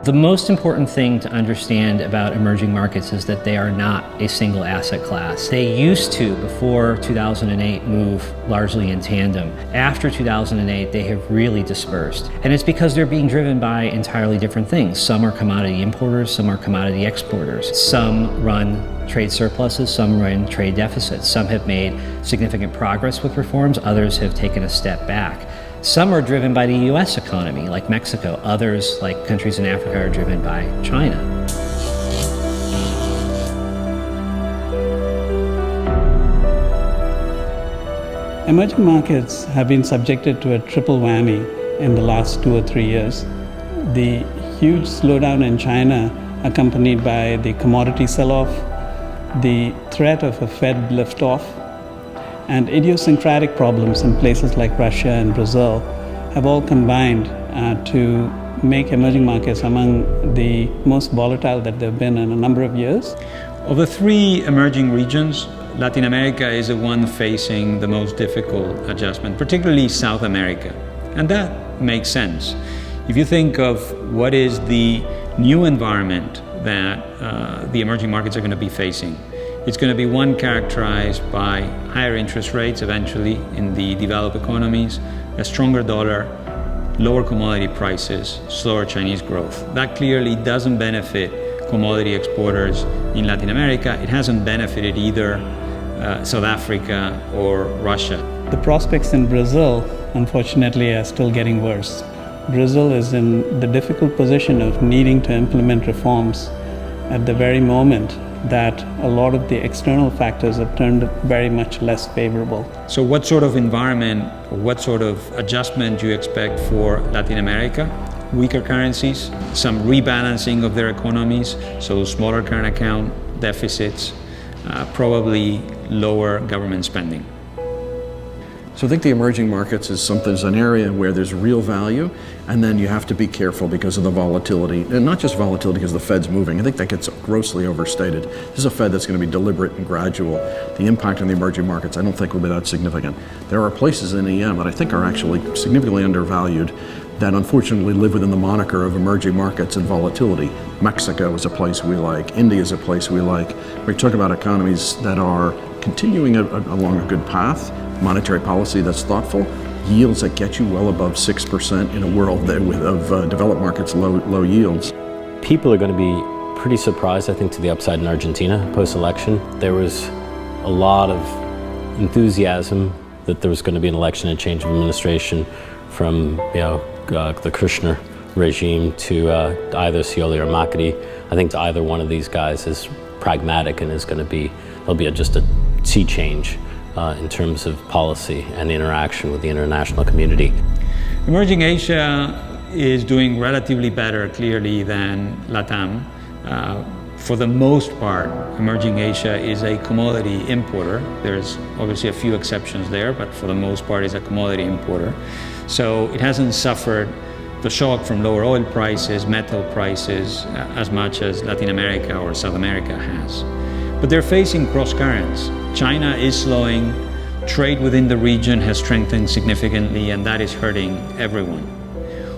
The most important thing to understand about emerging markets is that they are not a single asset class. They used to, before 2008, move largely in tandem. After 2008, they have really dispersed. And it's because they're being driven by entirely different things. Some are commodity importers, some are commodity exporters. Some run trade surpluses, some run trade deficits. Some have made significant progress with reforms, others have taken a step back. Some are driven by the US economy, like Mexico. Others, like countries in Africa, are driven by China. Emerging markets have been subjected to a triple whammy in the last 2 or 3 years. The huge slowdown in China, accompanied by the commodity sell-off, the threat of a Fed lift-off, and idiosyncratic problems in places like Russia and Brazil have all combined to make emerging markets among the most volatile that they've been in a number of years. Of the three emerging regions, Latin America is the one facing the most difficult adjustment, particularly South America. And that makes sense. If you think of what is the new environment that the emerging markets are going to be facing, it's going to be one characterized by higher interest rates eventually in the developed economies, a stronger dollar, lower commodity prices, slower Chinese growth. That clearly doesn't benefit commodity exporters in Latin America. It hasn't benefited either South Africa or Russia. The prospects in Brazil, unfortunately, are still getting worse. Brazil is in the difficult position of needing to implement reforms at the very moment that a lot of the external factors have turned very much less favorable. So what sort of environment, or what sort of adjustment do you expect for Latin America? Weaker currencies, some rebalancing of their economies, so smaller current account deficits, probably lower government spending. So I think the emerging markets is an area where there's real value, and then you have to be careful because of the volatility, and not just volatility because the Fed's moving. I think that gets grossly overstated. This is a Fed that's going to be deliberate and gradual. The impact on the emerging markets I don't think will be that significant. There are places in EM that I think are actually significantly undervalued that unfortunately live within the moniker of emerging markets and volatility. Mexico is a place we like, India is a place we like. We talk about economies that are continuing along a good path, monetary policy that's thoughtful, yields that get you well above 6% in a world of developed markets, low yields. People are going to be pretty surprised, I think, to the upside in Argentina post-election. There was a lot of enthusiasm that there was going to be an election and change of administration from the Kirchner regime to either Scioli or Macri. I think to either one of these guys is pragmatic and is going to be, there'll be just a sea change in terms of policy and interaction with the international community. Emerging Asia is doing relatively better, clearly, than LATAM. For the most part, emerging Asia is a commodity importer. There's obviously a few exceptions there, but for the most part, it's a commodity importer. So it hasn't suffered the shock from lower oil prices, metal prices, as much as Latin America or South America has. But they're facing cross currents. China is slowing, trade within the region has strengthened significantly, and that is hurting everyone.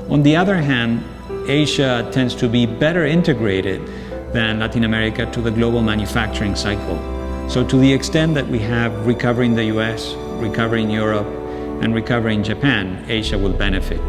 On the other hand, Asia tends to be better integrated than Latin America to the global manufacturing cycle. So to the extent that we have recovery in the US, recovery in Europe, and recovery in Japan, Asia will benefit.